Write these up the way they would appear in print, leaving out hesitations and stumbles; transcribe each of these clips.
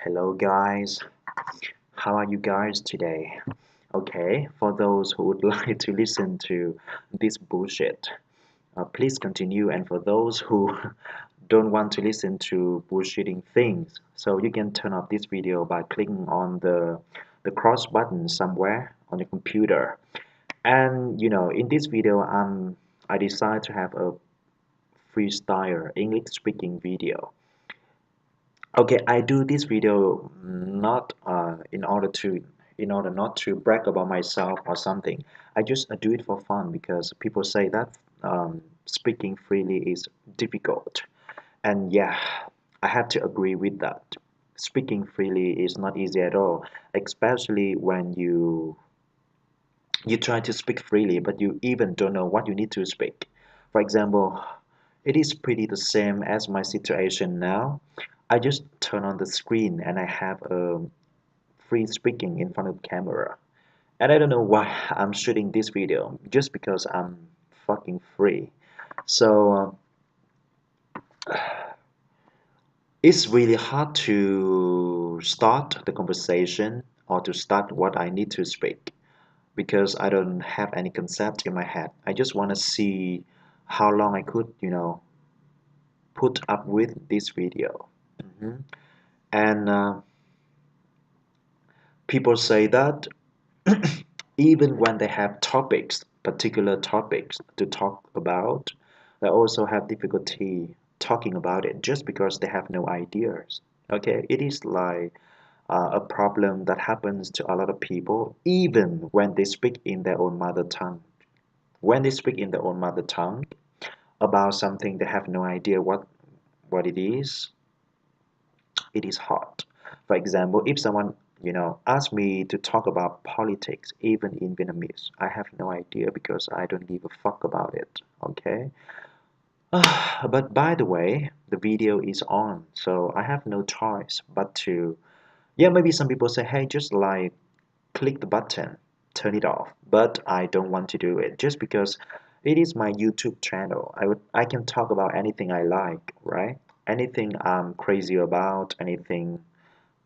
Hello guys, how are you guys today? Okay, for those who would like to listen to this bullshit, please continue. And for those who don't want to listen to bullshitting things, so you can turn off this video by clicking on the cross button somewhere on your computer. And in this video, I decided to have a freestyle English speaking video. Okay, I do this video not in order not to brag about myself or something. I just do it for fun because people say that speaking freely is difficult, and yeah, I have to agree with that. Speaking freely is not easy at all, especially when you try to speak freely, but you even don't know what you need to speak. For example, it is pretty the same as my situation now. I just turn on the screen and I have a free speaking in front of the camera. And I don't know why I'm shooting this video, just because I'm fucking free. So it's really hard to start the conversation or to start what I need to speak because I don't have any concept in my head. I just want to see how long I could, put up with this video. And people say that even when they have topics, particular topics to talk about, they also have difficulty talking about it just because they have no ideas. Okay, it is like a problem that happens to a lot of people, even when they speak in their own mother tongue. When they speak in their own mother tongue about something, they have no idea what it is. It is hard. For example, if someone asks me to talk about politics, even in Vietnamese, I have no idea because I don't give a fuck about it. Okay. But by the way, the video is on, so I have no choice but to, yeah, maybe some people say, hey, just like click the button, turn it off. But I don't want to do it just because it is my YouTube channel. I can talk about anything I like, right? Anything I'm crazy about, anything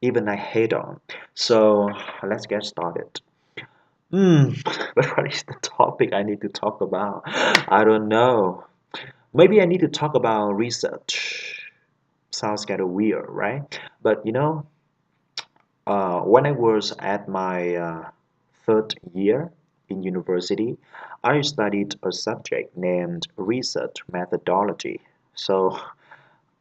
even I hate on. So let's get started. What is the topic I need to talk about? I don't know. Maybe I need to talk about research. Sounds kind of weird, right? But when I was at my third year in university, I studied a subject named research methodology. So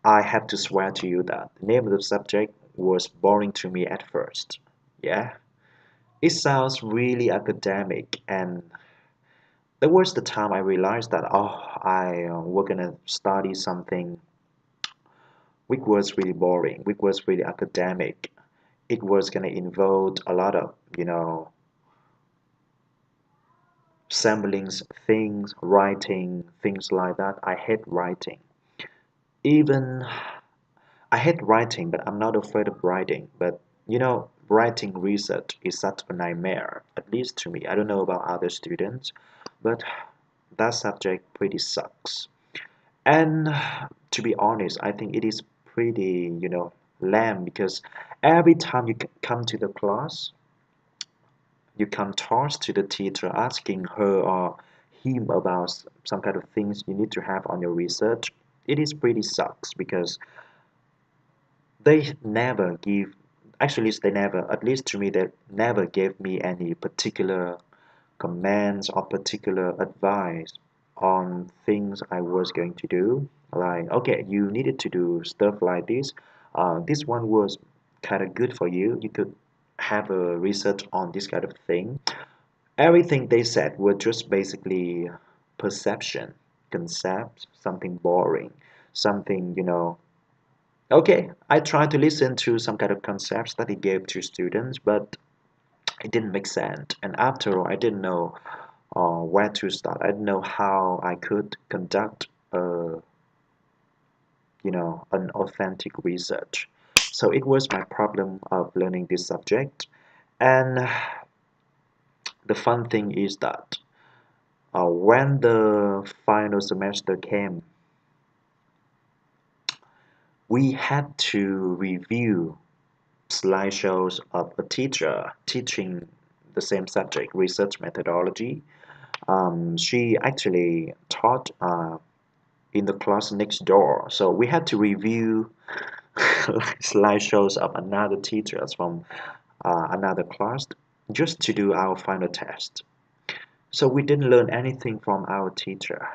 I have to swear to you that the name of the subject was boring to me at first. Yeah, it sounds really academic, and there was the time I realized that I were gonna study something which was really boring, which was really academic. It was gonna involve a lot of sampling things, writing, things like that. I hate writing. Even I hate writing, but I'm not afraid of writing. But writing research is such a nightmare, at least to me. I don't know about other students, but that subject pretty sucks. And to be honest, I think it is pretty, lame because every time you come to the class, you come towards to the teacher asking her or him about some kind of things you need to have on your research. It is pretty sucks because they never give, actually they never, at least to me, they never gave me any particular commands or particular advice on things I was going to do. Like, okay, you needed to do stuff like this. This one was kind of good for you. You could have a research on this kind of thing. Everything they said were just basically perception, concept, something boring, something, okay, I tried to listen to some kind of concepts that he gave to students, but it didn't make sense. And after all, I didn't know where to start. I didn't know how I could conduct an authentic research. So it was my problem of learning this subject. And the fun thing is that when the final semester came, we had to review slideshows of a teacher teaching the same subject, research methodology. She actually taught in the class next door, so we had to review slideshows of another teachers from another class just to do our final test. So we didn't learn anything from our teacher.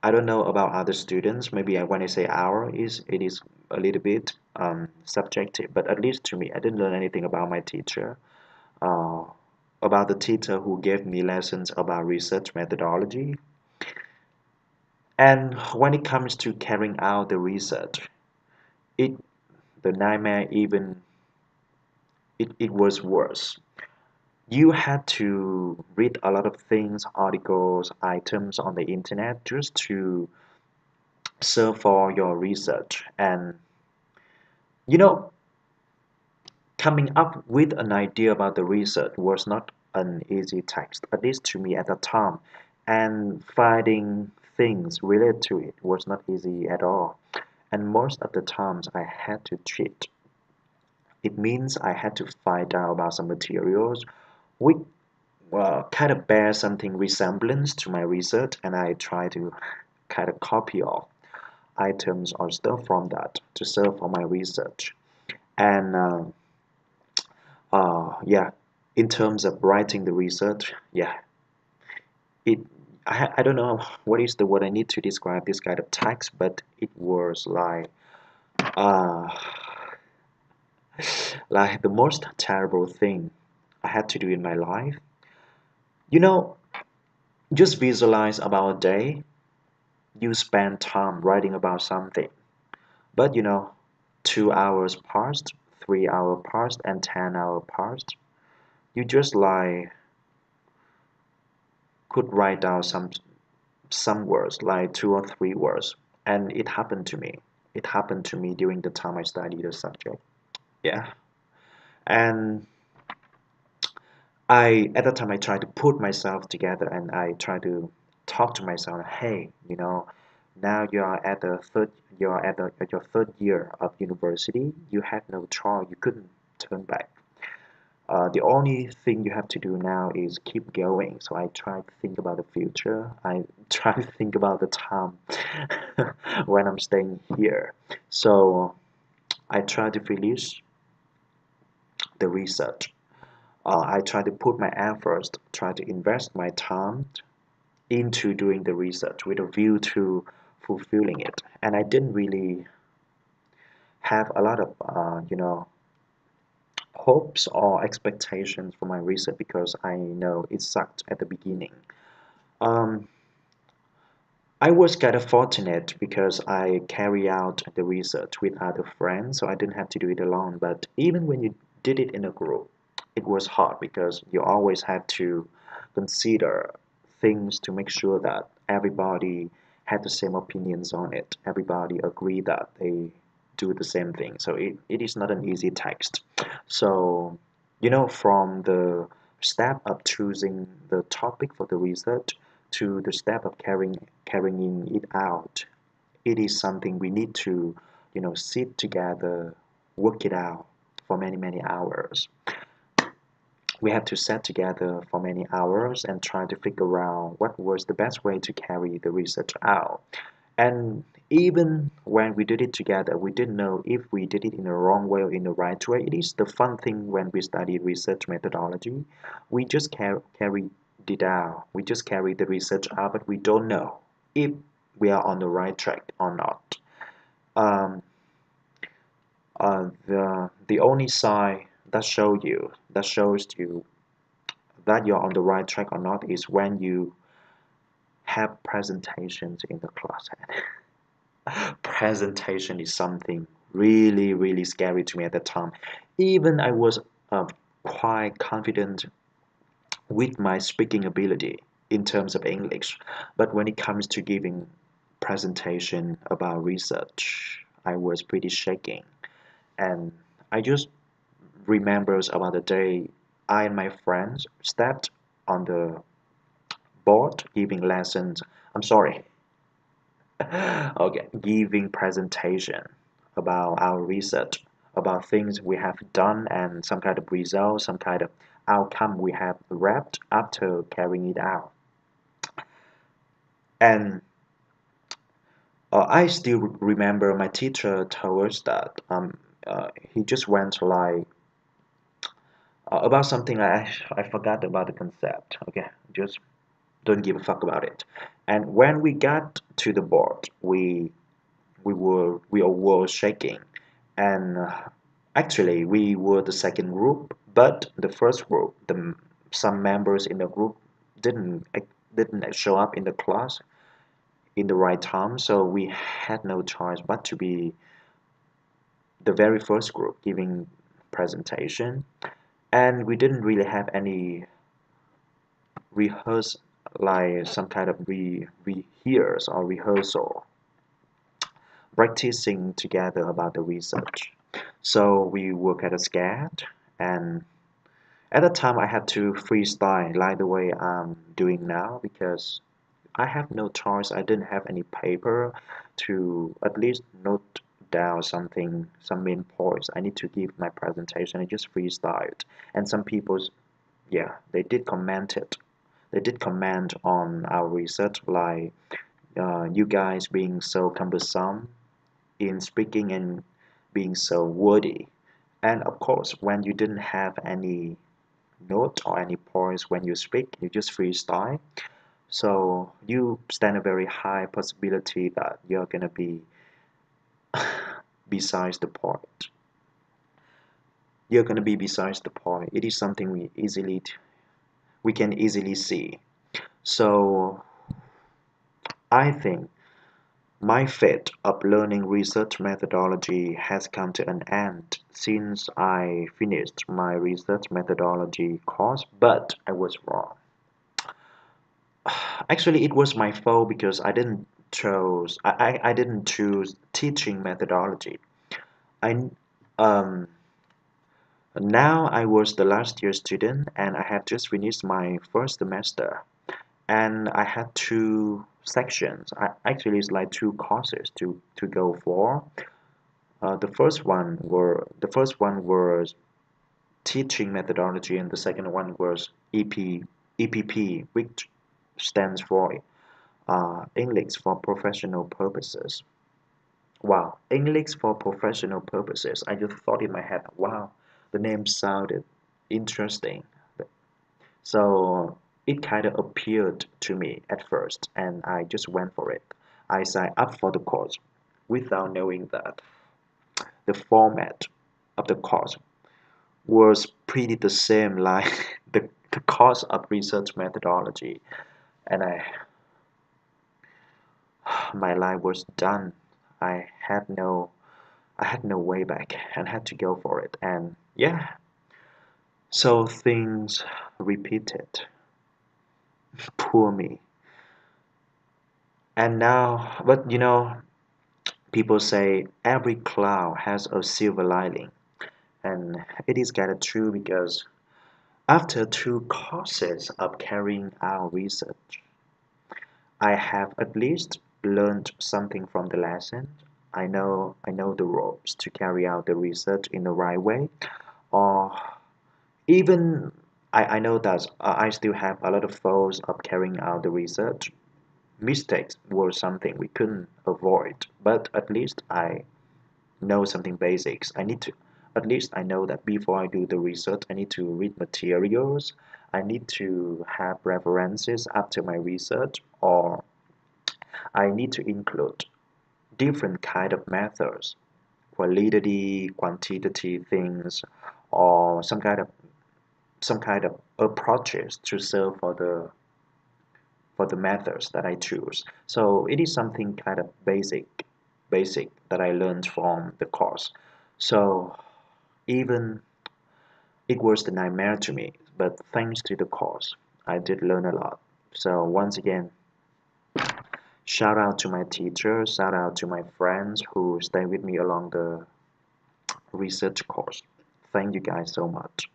I don't know about other students. Maybe when I say our, it is a little bit subjective, but at least to me, I didn't learn anything about my teacher, uh, about the teacher who gave me lessons about research methodology. And when it comes to carrying out the research, it the nightmare even it was worse. You had to read a lot of things, articles, items on the internet just to serve for your research. And you know, coming up with an idea about the research was not an easy task, at least to me at the time, and finding things related to it was not easy at all. And most of the times I had to cheat. It means I had to find out about some materials which kind of bear something resemblance to my research, and I try to kind of copy off items or stuff from that to serve for my research. And yeah, in terms of writing the research, yeah, it I don't know what is the word I need to describe this kind of text, but it was uh like the most terrible thing I had to do in my life. You know, just visualize about a day you spend time writing about something, but 2 hours passed, 3 hour passed, and 10 hour passed. You just like could write down some words, like 2 or 3 words, and it happened to me. It happened to me during the time I studied the subject. Yeah, and at the time I tried to put myself together and I tried to talk to myself. Hey, now you are at the third, you are at your third year of university. You had no choice. You couldn't turn back. The only thing you have to do now is keep going. So I try to think about the future. I try to think about the time when I'm staying here. So I try to finish the research. I try to put my efforts, try to invest my time into doing the research with a view to fulfilling it. And I didn't really have a lot of, hopes or expectations for my research because I know it sucked at the beginning. Um, I was kind of fortunate because I carry out the research with other friends, so I didn't have to do it alone. But even when you did it in a group, it was hard because you always had to consider things to make sure that everybody had the same opinions on it. Everybody agreed that they do the same thing. So it is not an easy text. So, from the step of choosing the topic for the research to the step of carrying it out, it is something we need to, sit together, work it out for many, many hours. We have to sit together for many hours and try to figure out what was the best way to carry the research out. And even when we did it together, we didn't know if we did it in the wrong way or in the right way. It is the fun thing when we study research methodology. We just carry it out. We just carry the research out, but we don't know if we are on the right track or not. Um, the only sign that shows you that you're on the right track or not is when you have presentations in the class. Presentation is something really, really scary to me at the time. Even I was quite confident with my speaking ability in terms of English, but when it comes to giving presentation about research, I was pretty shaking. And I just remembers about the day I and my friends stepped on the board giving lessons. I'm sorry, okay, giving presentation about our research. about things we have done and some kind of result, some kind of outcome we have wrapped after carrying it out. And I still remember my teacher told us that he just went like about something I forgot about the concept. Okay, just don't give a fuck about it. And when we got to the board, we all were shaking, and actually we were the second group, but the first group, some members in the group didn't didn't show up in the class in the right time, so we had no choice but to be the very first group giving presentation, and we didn't really have any rehearse like some kind of rehearse or rehearsal practicing together about the research. So we were kind of scared, and at the time I had to freestyle like the way I'm doing now because I have no choice. I didn't have any paper to at least note down something, some main points. I need to give my presentation. I just freestyled, and some people, yeah, they did comment it. They did comment on our research, like you guys being so cumbersome in speaking and being so wordy. And of course, when you didn't have any note or any points when you speak, you just freestyle. So you stand a very high possibility that you're gonna be besides the point. You're gonna be besides the point. It is something we can easily see. So I think my fate of learning research methodology has come to an end since I finished my research methodology course, but I was wrong. Actually, it was my fault because I didn't choose teaching methodology. I um Now I was the last year student and I had just finished my first semester, and I had two sections. Actually, it's like two courses to go for. The first one was teaching methodology, and the second one was EPP, which stands for English for professional purposes. Wow, English for professional purposes. I just thought in my head, wow, the name sounded interesting. So it kind of appealed to me at first, and I just went for it. I signed up for the course without knowing that the format of the course was pretty the same like the course of research methodology, and my life was done. I had no I had no way back and had to go for it. And yeah, so things repeated. Poor me. And now, but people say every cloud has a silver lining. And it is kind of true because after two courses of carrying out research, I have at least learned something from the lesson. I know the ropes to carry out the research in the right way, or even I know that I still have a lot of faults of carrying out the research. Mistakes were something we couldn't avoid, but at least I know something basics. At least I know that before I do the research, I need to read materials. I need to have references after my research, or I need to include different kind of methods, qualitative, quantitative things, or some kind of approaches to serve for the methods that I choose. So it is something kind of basic that I learned from the course. So even it was the nightmare to me, but thanks to the course, I did learn a lot. So once again, shout out to my teachers, shout out to my friends who stay with me along the research course. Thank you guys so much.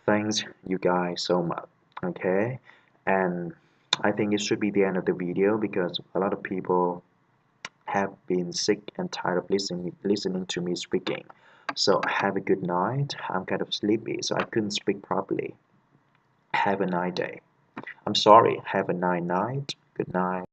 Thanks you guys so much. Okay, and I think it should be the end of the video because a lot of people have been sick and tired of listening to me speaking. So have a good night. I'm kind of sleepy, so I couldn't speak properly. Have a nice day. I'm sorry. Have a nice night. Good night.